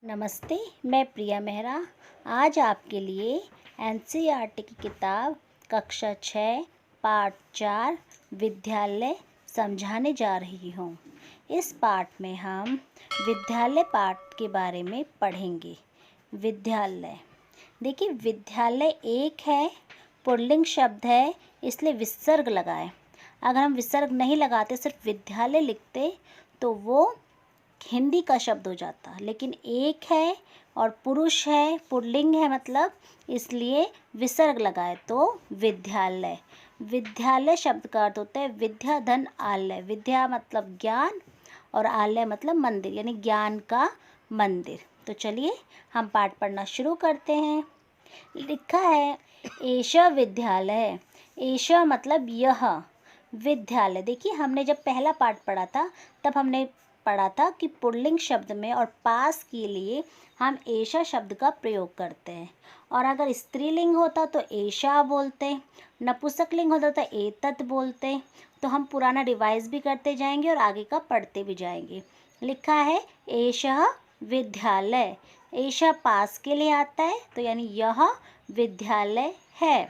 नमस्ते, मैं प्रिया मेहरा आज आपके लिए एनसीईआरटी की किताब कक्षा 6 पाठ 4 विद्यालय समझाने जा रही हूँ। इस पाठ में हम विद्यालय पाठ के बारे में पढ़ेंगे। विद्यालय, देखिए विद्यालय एक है, पुल्लिंग शब्द है, इसलिए विसर्ग लगाएं। अगर हम विसर्ग नहीं लगाते, सिर्फ विद्यालय लिखते तो वो हिंदी का शब्द हो जाता, लेकिन एक है और पुरुष है, पुल्लिंग है, मतलब इसलिए विसर्ग लगाए तो विद्यालय। विद्यालय शब्द का अर्थ होता है विद्या धन आलय। विद्या मतलब ज्ञान और आलय मतलब मंदिर, यानी ज्ञान का मंदिर। तो चलिए हम पाठ पढ़ना शुरू करते हैं। लिखा है एषा विद्यालय। एषा मतलब यह विद्यालय। देखिए हमने जब पहला पाठ पढ़ा था तब हमने पढ़ा था कि पुल्लिंग शब्द में और पास के लिए हम एषा शब्द का प्रयोग करते हैं, और अगर स्त्रीलिंग होता तो एषा बोलते, नपुंसकलिंग होता तो एतत् बोलते। तो हम पुराना रिवाइज भी करते जाएंगे और आगे का पढ़ते भी जाएंगे। लिखा है एषः विद्यालय। एषा पास के लिए आता है, तो यानी यह विद्यालय है।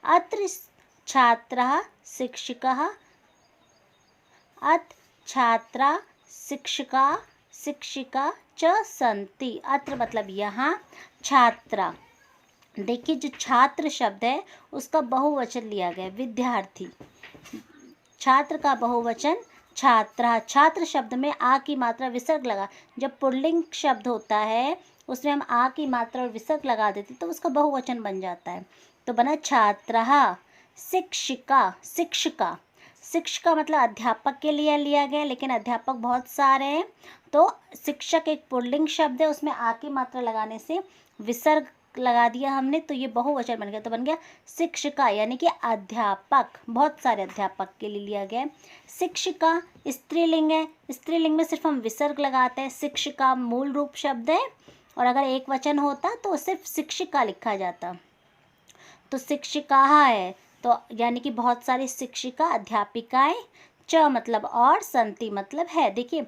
अत्र छात्रः शिक्षकः। अत्र छात्रा शिक्षका शिक्षिका च सन्ति। अत्र मतलब यहाँ, छात्रा, देखिए जो छात्र शब्द है उसका बहुवचन लिया गया, विद्यार्थी। छात्र का बहुवचन छात्रा। छात्र शब्द में आ की मात्रा विसर्ग लगा। जब पुल्लिंग शब्द होता है उसमें हम आ की मात्रा और विसर्ग लगा देते तो उसका बहुवचन बन जाता है। तो बना छात्रः। शिक्षिका, शिक्षिका, शिक्षिका मतलब अध्यापक के लिए लिया गया, लेकिन अध्यापक बहुत सारे हैं, तो शिक्षक एक पुल्लिंग शब्द है, उसमें आ की मात्रा लगाने से विसर्ग लगा दिया हमने, तो ये बहुवचन बन गया। तो बन गया शिक्षिका, यानी कि अध्यापक, बहुत सारे अध्यापक के लिए लिया गया। शिक्षिका स्त्रीलिंग है, स्त्रीलिंग में सिर्फ हम विसर्ग लगाते हैं। शिक्षिका मूल रूप शब्द है, और अगर एक वचन होता तो सिर्फ शिक्षिका लिखा जाता। तो शिक्षिका है, तो यानी कि बहुत सारी शिक्षिका, अध्यापिकाएं। च मतलब और, संति मतलब है। देखिए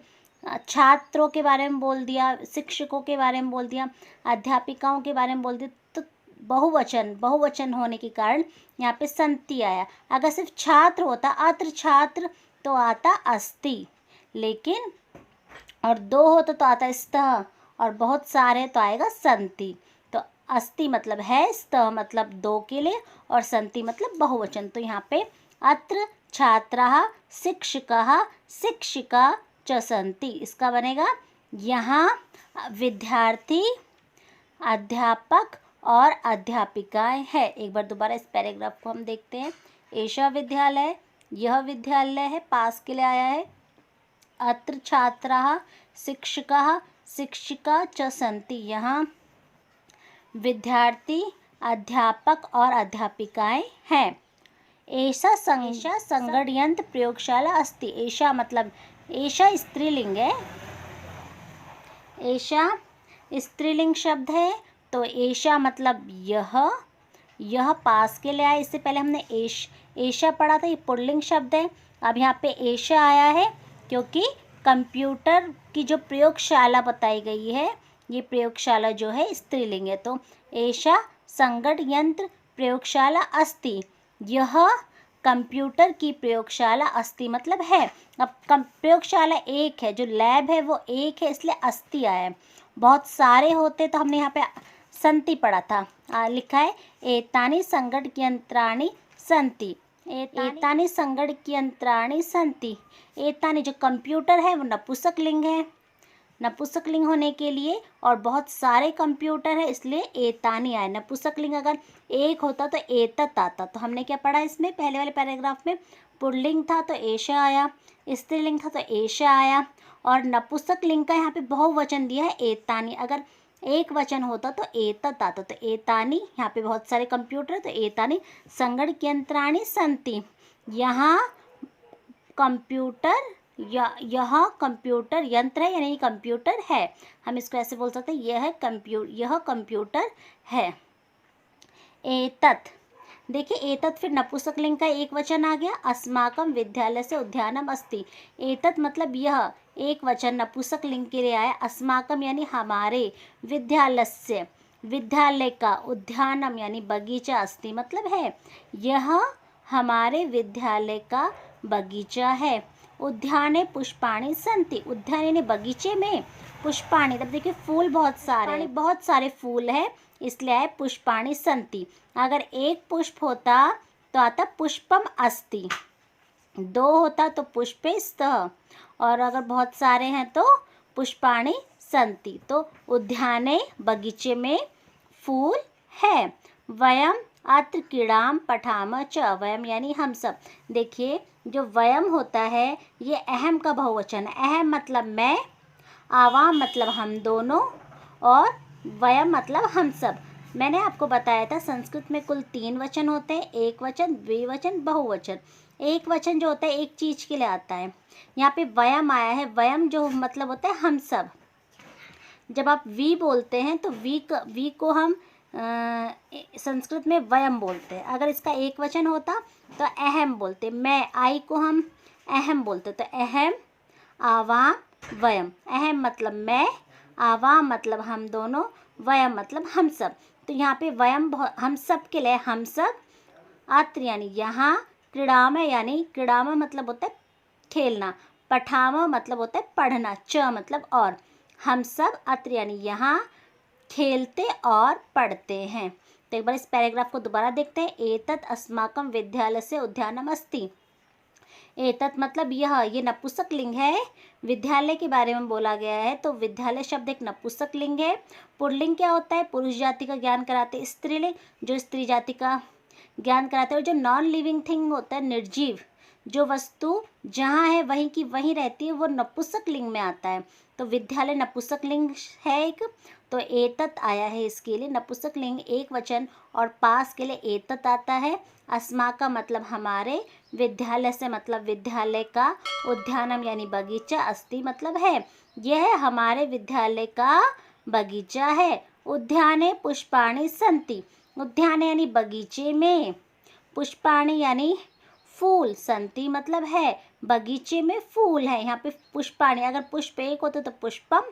छात्रों के बारे में बोल दिया, शिक्षकों के बारे में बोल दिया, अध्यापिकाओं के बारे में बोल दिया, तो बहुवचन होने के कारण यहाँ पे संति आया। अगर सिर्फ छात्र होता, अत्र छात्र, तो आता अस्ति, लेकिन और दो होता तो आता स्तः, और बहुत सारे तो आएगा संति। तो अस्ति मतलब है, स्तः मतलब दो के लिए, और संति मतलब बहुवचन। तो यहाँ पे अत्र छात्राः शिक्षकाः शिक्षिका च सन्ति, इसका बनेगा यहाँ विद्यार्थी, अध्यापक और अध्यापिकाएं हैं। एक बार दोबारा इस पैराग्राफ को हम देखते हैं। एषा विद्यालय, यह विद्यालय है, पास के लिए आया है। अत्र छात्राः शिक्षकाः शिक्षिका च सन्ति, यहाँ विद्यार्थी, अध्यापक और अध्यापिकाएं हैं। एषा संगणयंत्र प्रयोगशाला अस्ति। एषा मतलब, एषा स्त्रीलिंग है, एषा स्त्रीलिंग शब्द है, तो एषा मतलब यह पास के लिए आया। इससे पहले हमने एषा पढ़ा था, ये पुल्लिंग शब्द है। अब यहाँ पे एषा आया है क्योंकि कंप्यूटर की जो प्रयोगशाला बताई गई है, ये प्रयोगशाला जो है स्त्रीलिंग है। तो एषा संगणयंत्र प्रयोगशाला अस्ति, यह कंप्यूटर की प्रयोगशाला अस्ति मतलब है। अब प्रयोगशाला एक है, जो लैब है वो एक है, इसलिए अस्ति आया है। बहुत सारे होते तो हमने यहाँ पे संति पढ़ा था। लिखा है एतानि संगणकयंत्राणि सन्ति। एतानि संगणकयंत्राणि सन्ति। एतानि जो कंप्यूटर है वो नपुंसकलिंग है, नपुंसकलिंग होने के लिए, और बहुत सारे कंप्यूटर है इसलिए एतानि आए। नपुंसकलिंग अगर एक होता तो एतत् आता। तो हमने क्या पढ़ा इसमें, पहले वाले पैराग्राफ में पुल्लिंग था तो एषा आया, स्त्रीलिंग था तो एषा आया, और नपुंसकलिंग का यहाँ पे बहुवचन दिया है एतानि। अगर एक वचन होता तो एतत् आता। तो एतानि, यहाँ पे बहुत सारे कंप्यूटर है तो एतानि संगणकयंत्राणि सन्ति, यहाँ कंप्यूटर, यह कंप्यूटर यंत्र है, यानी कंप्यूटर है। हम इसको ऐसे बोल सकते हैं, यह कंप्यूटर है। एतत्, देखिए एतत् फिर नपुंसकलिंग का एक वचन आ गया, अस्माकं विद्यालयस्य उद्यानम अस्ति। एतत् मतलब यह, एक वचन नपुंसकलिंग के लिए आया, अस्माकं यानी हमारे, विद्यालयस्य विद्यालय का, उद्यानम यानी बगीचा, अस्ति मतलब है, यह हमारे विद्यालय का बगीचा है। उद्याने पुष्पाणि सन्ति, उद्यान यानी बगीचे में, पुष्पाणि तब देखिए फूल बहुत सारे फूल है, इसलिए आए पुष्पाणि सन्ति। अगर एक पुष्प होता तो आता पुष्पम अस्ति, दो होता तो पुष्पे स्तः, और अगर बहुत सारे हैं तो पुष्पाणि सन्ति। तो उद्याने बगीचे में फूल है। वयम अत्र क्रीड़ाम पठाम च, वयम यानी हम सब। देखिए जो वयम होता है ये अहम का बहुवचन है। अहम मतलब मैं, आवाम मतलब हम दोनों, और वयम मतलब हम सब। मैंने आपको बताया था संस्कृत में कुल 3 वचन होते हैं, एक वचन, द्विवचन, बहुवचन। एक वचन जो होता है एक चीज़ के लिए आता है, यहाँ पे वयम आया है। वयम जो मतलब होता है हम सब। जब आप वी बोलते हैं तो वी को हम संस्कृत में वयम बोलते हैं। अगर इसका एक वचन होता तो अहम बोलते। मैं, आई को हम अहम बोलते, तो अहम, आवाम, वयम। अहम मतलब मैं, आवाम मतलब हम दोनों, वयम मतलब हम सब। तो यहाँ पे वयम हम सब के लिए, हम सब, अत्र यानी यहाँ, क्रीड़ाम यानी क्रीड़ाम मतलब होता है खेलना, पठाम मतलब होता है पढ़ना, च मतलब और। हम सब अत्र यानी यहाँ खेलते और पढ़ते हैं। तो एक बार इस पैराग्राफ को दोबारा देखते हैं। एतत् अस्माकं विद्यालयस्य उद्यानम अस्ति। एतत् मतलब यह, ये नपुंसक लिंग है, विद्यालय के बारे में बोला गया है, तो विद्यालय शब्द एक नपुंसक लिंग है। पुल्लिंग क्या होता है? पुरुष जाति का ज्ञान कराते। स्त्रीलिंग जो स्त्री जाति का ज्ञान कराते हैं। और जो नॉन लिविंग थिंग होता है, निर्जीव, जो वस्तु जहाँ है वहीं की वहीं रहती है, वो नपुंसक लिंग में आता है। तो विद्यालय नपुंसक लिंग है एक, तो एतत् आया है इसके लिए। नपुंसक लिंग एक वचन और पास के लिए एतत् आता है। अस्माकं मतलब हमारे, विद्यालय से मतलब विद्यालय का, उद्यानम यानी बगीचा, अस्ति मतलब है, यह हमारे विद्यालय का बगीचा है। उद्याने पुष्पाणि सन्ति, उद्यान यानी बगीचे में, पुष्पाणि यानी फूल, सन्ति मतलब है, बगीचे में फूल है। यहाँ पे पुष्पाणि, अगर पुष्प एक होते तो पुष्पम,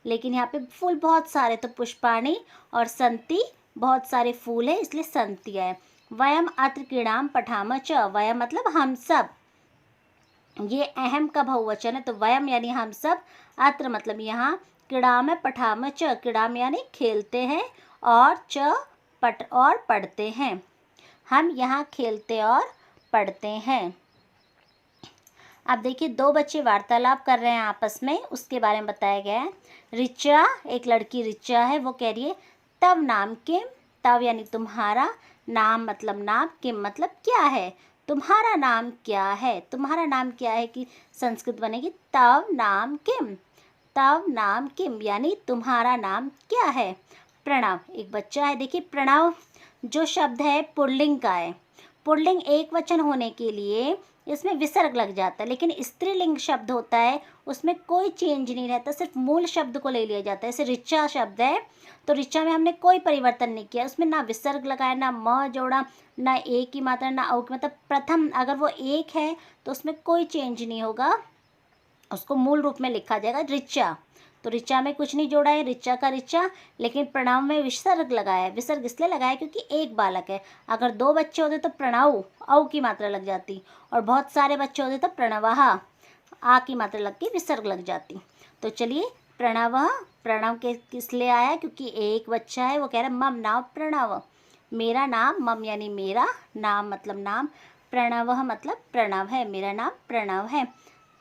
लेकिन यहाँ पे फूल बहुत सारे तो पुष्पाणि, और सन्ति बहुत सारे फूल है इसलिए सन्ति है। वयम अत्र क्रीड़ाम पठाम च, वयम मतलब हम सब, ये अहम का बहुवचन है, तो वयम यानी हम सब, अत्र मतलब यहाँ, क्रीड़ाम पठाम च, क्रीड़ाम यानी खेलते हैं, और च पट और पढ़ते हैं। हम यहाँ खेलते और पढ़ते हैं। अब देखिए दो बच्चे वार्तालाप कर रहे हैं आपस में, उसके बारे में बताया गया है। ऋचा, एक लड़की ऋचा है, वो कह रही है तव नाम किम, तव यानी तुम्हारा, नाम मतलब नाम, किम मतलब क्या है, तुम्हारा नाम क्या है। तुम्हारा नाम क्या है कि संस्कृत बनेगी तव नाम किम, तव नाम किम यानी तुम्हारा नाम क्या है। प्रणव, एक बच्चा है। देखिए प्रणव जो शब्द है पुल्लिंग का है। पुल्लिंग एक वचन होने के लिए इसमें विसर्ग लग जाता है, लेकिन स्त्रीलिंग शब्द होता है उसमें कोई चेंज नहीं रहता, सिर्फ मूल शब्द को ले लिया जाता है। जैसे ऋचा शब्द है तो ऋचा में हमने कोई परिवर्तन नहीं किया, उसमें ना विसर्ग लगाया, ना म जोड़ा, ना ए की मात्रा, ना औ की, मतलब प्रथम अगर वो एक है तो उसमें कोई चेंज नहीं होगा, उसको मूल रूप में लिखा जाएगा ऋचा। तो ऋचा में कुछ नहीं जोड़ा है, ऋचा का ऋचा, लेकिन प्रणव में विसर्ग लगाया है। विसर्ग इसलिए लगाया क्योंकि एक बालक है। अगर दो बच्चे होते तो प्रणव औ की मात्रा लग जाती, और बहुत सारे बच्चे होते तो प्रणवः आ की मात्रा लग के विसर्ग लग जाती। तो चलिए प्रणव, प्रणव के किस लिए आया? क्योंकि एक बच्चा है, वो कह रहा है मम नाम प्रणव, मेरा नाम, मम यानी मेरा, नाम मतलब नाम, प्रणवः मतलब प्रणव है, मेरा नाम प्रणव है।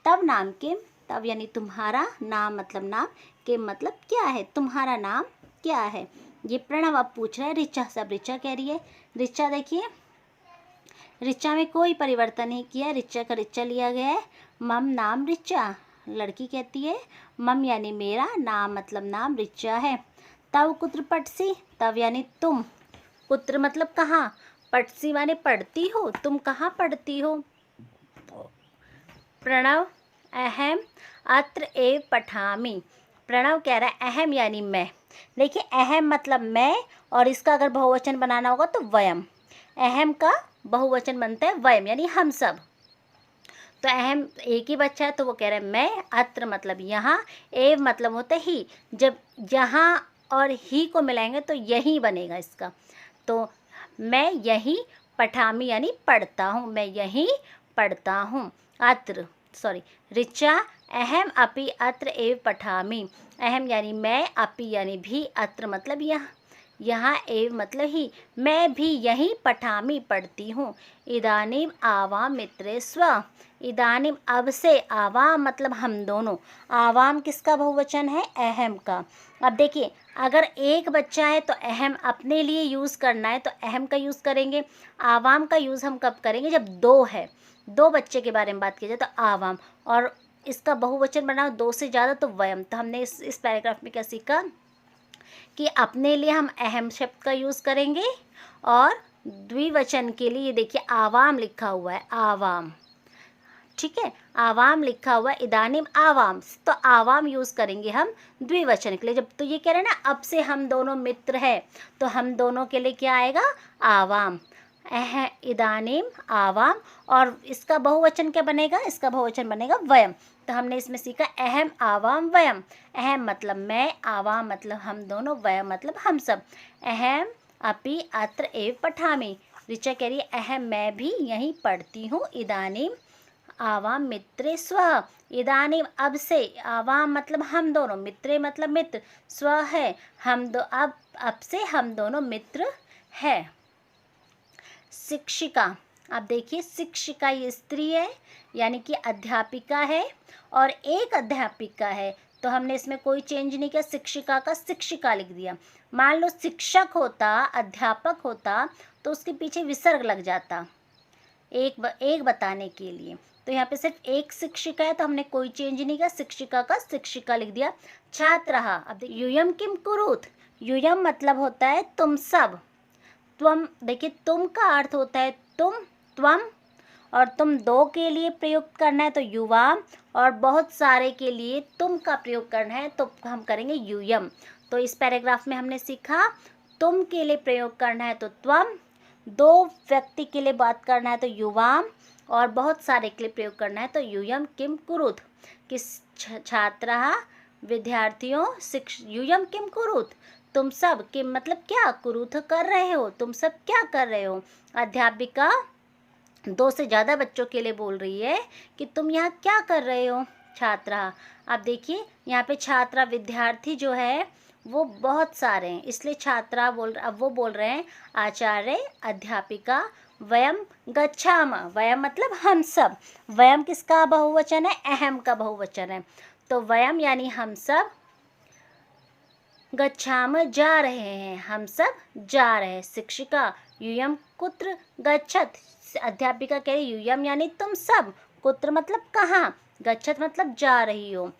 तब नाम किम, तब यानी तुम्हारा, नाम मतलब नाम, किम मतलब क्या है, तुम्हारा नाम क्या है। ये प्रणव अब पूछ रहा है ऋचा से। अब ऋचा कह रही है, ऋचा देखिए ऋचा में कोई परिवर्तन नहीं किया, ऋचा का ऋचा लिया गया है। मम नाम ऋचा, लड़की कहती है मम यानी मेरा, नाम मतलब नाम, ऋचा है। तव कुत्र पठसी, तव यानी तुम, कुत्र मतलब कहाँ, पठसी माने पढ़ती हो, तुम कहाँ पढ़ती हो। प्रणव अहम अत्र एव पठामि, प्रणव कह रहा है अहम यानी मैं। देखिए अहम मतलब मैं, और इसका अगर बहुवचन बनाना होगा तो वयम। अहम का बहुवचन बनता है वयम, यानी हम सब। तो अहम एक ही बच्चा है तो वो कह रहे हैं मैं, अत्र मतलब यहाँ, एव मतलब होता है ही। जब यहाँ और ही को मिलाएंगे तो यही बनेगा इसका। तो मैं यही पठामी यानी पढ़ता हूँ, मैं यही पढ़ता हूँ। अत्र ऋचा अहम अपि अत्र एव पठामी। अहम यानी मैं, अपि यानी भी, अत्र मतलब यहाँ एव मतलब ही, मैं भी यहीं पठामी पढ़ती हूँ। इदानीम आवाम मित्रे स्व। इदानीम अब से, आवाम मतलब हम दोनों। आवाम किसका बहुवचन है? अहम का। अब देखिए, अगर एक बच्चा है तो अहम अपने लिए यूज़ करना है तो अहम का यूज़ करेंगे। आवाम का यूज़ हम कब करेंगे? जब दो है, दो बच्चे के बारे में बात की जाए तो आवाम, और इसका बहुवचन बना दो से ज़्यादा तो वयम। तो हमने इस पैराग्राफ में क्या सीखा कि अपने लिए हम अहम शब्द का यूज़ करेंगे, और द्विवचन के लिए देखिए आवाम लिखा हुआ है, आवाम, ठीक है, आवाम लिखा हुआ है। इदानीम आवाम, तो आवाम यूज़ करेंगे हम द्विवचन के लिए। जब तो ये कह रहे हैं ना अब से हम दोनों मित्र हैं, तो हम दोनों के लिए क्या आएगा? आवाम। इदानीम आवाम, और इसका बहुवचन क्या बनेगा? इसका बहुवचन बनेगा वयम। तो हमने इसमें सीखा अहम आवाम वयम। अहम मतलब मैं, आवाम मतलब हम दोनों, वयम मतलब हम सब। अहम अपि अत्र एव पठामि। ऋचा कह रही है अहम मैं भी यहीं पढ़ती हूँ। इदानीम आवाम मित्रे स्व। इदानीम अब से, आवाम मतलब हम दोनों, मित्रे मतलब मित्र, स्व है हम दो, अब से हम दोनों मित्र है। शिक्षिका, अब देखिए शिक्षिका ये स्त्री है यानी कि अध्यापिका है, और एक अध्यापिका है तो हमने इसमें कोई चेंज नहीं किया, शिक्षिका का शिक्षिका लिख दिया। मान लो शिक्षक होता, अध्यापक होता तो उसके पीछे विसर्ग लग जाता एक बताने के लिए। तो यहाँ पे सिर्फ एक शिक्षिका है तो हमने कोई चेंज नहीं किया, शिक्षिका का शिक्षिका लिख दिया। छात्रः, अब देखिए यूयम किम कुरुत। यूयम मतलब होता है तुम सब। त्वम, देखिए तुम का अर्थ होता है तुम, त्वम, और तुम दो के लिए प्रयोग करना है तो युवाम, और बहुत सारे के लिए तुम का प्रयोग करना है तो हम करेंगे यूयम। तो इस पैराग्राफ में हमने सीखा तुम के लिए प्रयोग करना है तो त्वम, दो व्यक्ति के लिए बात करना है तो युवाम, और बहुत सारे के लिए प्रयोग करना है तो यूयम किम कुरुत। किस छात्रः विद्यार्थियों, यूयम किम कुरुत, तुम सब, किम मतलब क्या, कुरुत कर रहे हो, तुम सब क्या कर रहे हो। अध्यापिका दो से ज़्यादा बच्चों के लिए बोल रही है कि तुम यहाँ क्या कर रहे हो। छात्रा, अब देखिए यहाँ पे छात्रा विद्यार्थी जो है वो बहुत सारे हैं, इसलिए छात्रा अब वो बोल रहे हैं आचार्य, अध्यापिका, वयम गच्छाम। वयम मतलब हम सब। वयम किसका बहुवचन है? अहम का बहुवचन है। तो वयम यानी हम सब, गच्छाम जा रहे हैं, हम सब जा रहे हैं। शिक्षिका यूयम कुत्र गच्छत। अध्यापिका कह रही यूयम यानी तुम सब, कुत्र मतलब कहाँ, गच्छत मतलब जा रही हो।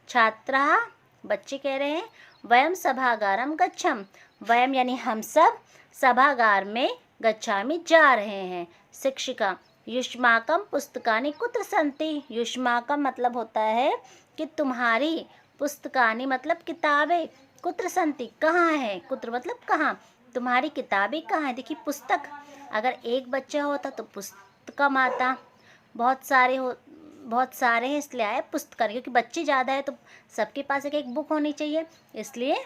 छात्रा, बच्चे कह रहे हैं वयम सभागारम गच्छम। वयम यानी हम सब सभागार में गच्छामि जा रहे हैं। शिक्षिका युष्माकम पुस्तकानि कुत्र सन्ति। युष्माकम मतलब होता है कि तुम्हारी, पुस्तकानि मतलब किताबें, कुत्र सन्ति कहाँ है, कुत्र मतलब कहाँ, तुम्हारी किताबें कहाँ है। देखिए पुस्तक, अगर एक बच्चा होता तो पुस्तकम आता, बहुत सारे हैं इसलिए आए पुस्तकानि, क्योंकि बच्चे ज़्यादा है तो सबके पास एक बुक होनी चाहिए, इसलिए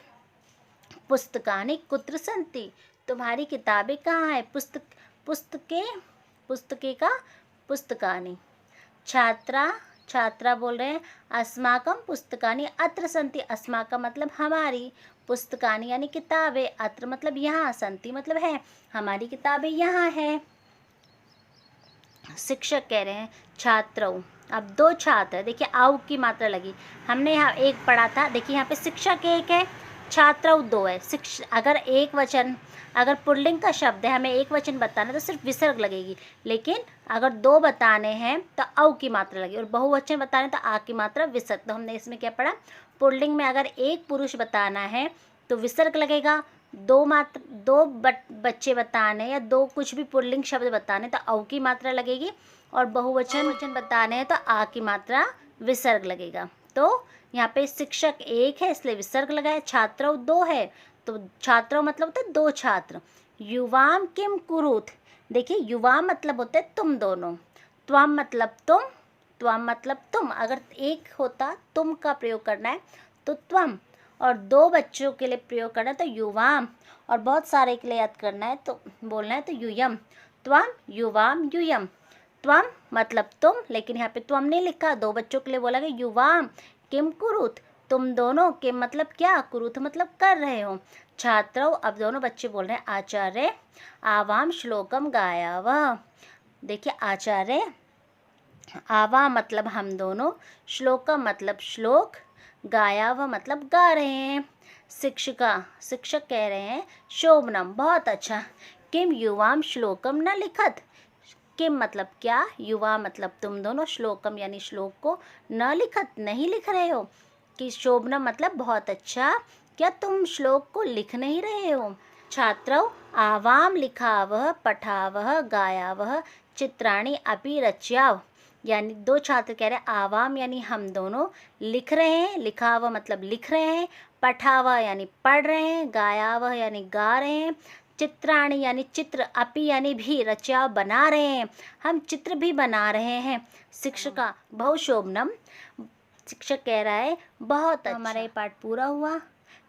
पुस्तकानि कुत्र सन्ति, तुम्हारी किताबें कहाँ है, पुस्तके का पुस्तकानि। छात्रा बोल रहे हैं अस्माकम पुस्तकानि अत्र सन्ति। अस्माकम मतलब हमारी, पुस्तकानि यानी किताबें, अत्र मतलब यहाँ, सन्ति मतलब है, हमारी किताबें यहाँ है। शिक्षक कह रहे हैं छात्रों, अब दो छात्र, देखिए आउ की मात्रा लगी, हमने यहाँ एक पढ़ा था, देखिए यहाँ पे शिक्षक एक है, छात्रौ दो है। अगर एक वचन, अगर पुल्लिंग का शब्द है, हमें एक वचन बताना है तो सिर्फ विसर्ग लगेगी, लेकिन अगर दो बताने हैं तो औ की मात्रा लगेगी, और बहुवचन बताने तो आ की मात्रा विसर्ग। तो हमने इसमें क्या पढ़ा, पुल्लिंग में अगर एक पुरुष बताना है तो विसर्ग लगेगा, दो बच्चे बताने या दो कुछ भी पुल्लिंग शब्द बताने तो औ की मात्रा लगेगी, और बहुवचन बताने हैं तो आ की मात्रा विसर्ग लगेगा। तो यहाँ पे शिक्षक एक है इसलिए विसर्ग लगाए, छात्रों दो है तो छात्रों मतलब होता है दो छात्र। युवाम किम कुरुत, देखिए युवा मतलब होते तुम दोनों, त्वम मतलब तुम, त्वम मतलब तुम। अगर एक होता तुम का प्रयोग करना है तो त्वम, और दो बच्चों के लिए प्रयोग करना है तो युवाम, और बहुत सारे के लिए याद करना है तो बोलना है तो यूयम। त्वम युवाम यूयम। त्वम मतलब तुम, लेकिन यहाँ पे त्वम नहीं लिखा, दो बच्चों के लिए बोला गया युवाम किम कुरुत, तुम दोनों के मतलब क्या, कुरुत मतलब कर रहे हो। छात्रों, अब दोनों बच्चे बोल रहे हैं आचार्य आवाम श्लोकम गाया वह। देखिए आचार्य, आवा मतलब हम दोनों, श्लोकम मतलब श्लोक, गाया वह मतलब गा रहे हैं। शिक्षिका, शिक्षक कह रहे हैं शोभनम बहुत अच्छा, किम युवाम श्लोकम न लिखत, किम मतलब क्या, युवा मतलब तुम दोनों, श्लोकम यानी श्लोक को, न लिखत नहीं लिख रहे हो, कि शोभनम मतलब बहुत अच्छा, क्या तुम श्लोक को लिख नहीं रहे हो। छात्रौ, आवाम लिखावह पठावह गायावह चित्राणि अपि रच्याव, यानी दो छात्र कह रहे हैं आवाम यानी हम दोनों लिख रहे हैं, लिखावह मतलब लिख रहे हैं, पठावह यानी पढ़ रहे हैं, गायावह यानी गा रहे हैं, चित्राणि यानी चित्र, अपि यानी भी, रचा बना रहे हैं, हम चित्र भी बना रहे हैं। शिक्षिका, बहुशोभनम, शिक्षक कह रहा है बहुत अच्छा। हमारा ये पाठ पूरा हुआ।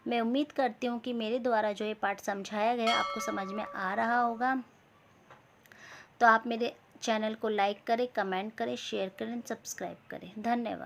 मैं उम्मीद करती हूँ कि मेरे द्वारा जो ये पाठ समझाया गया आपको समझ में आ रहा होगा। तो आप मेरे चैनल को लाइक करें, कमेंट करें, शेयर करें, सब्सक्राइब करें। धन्यवाद।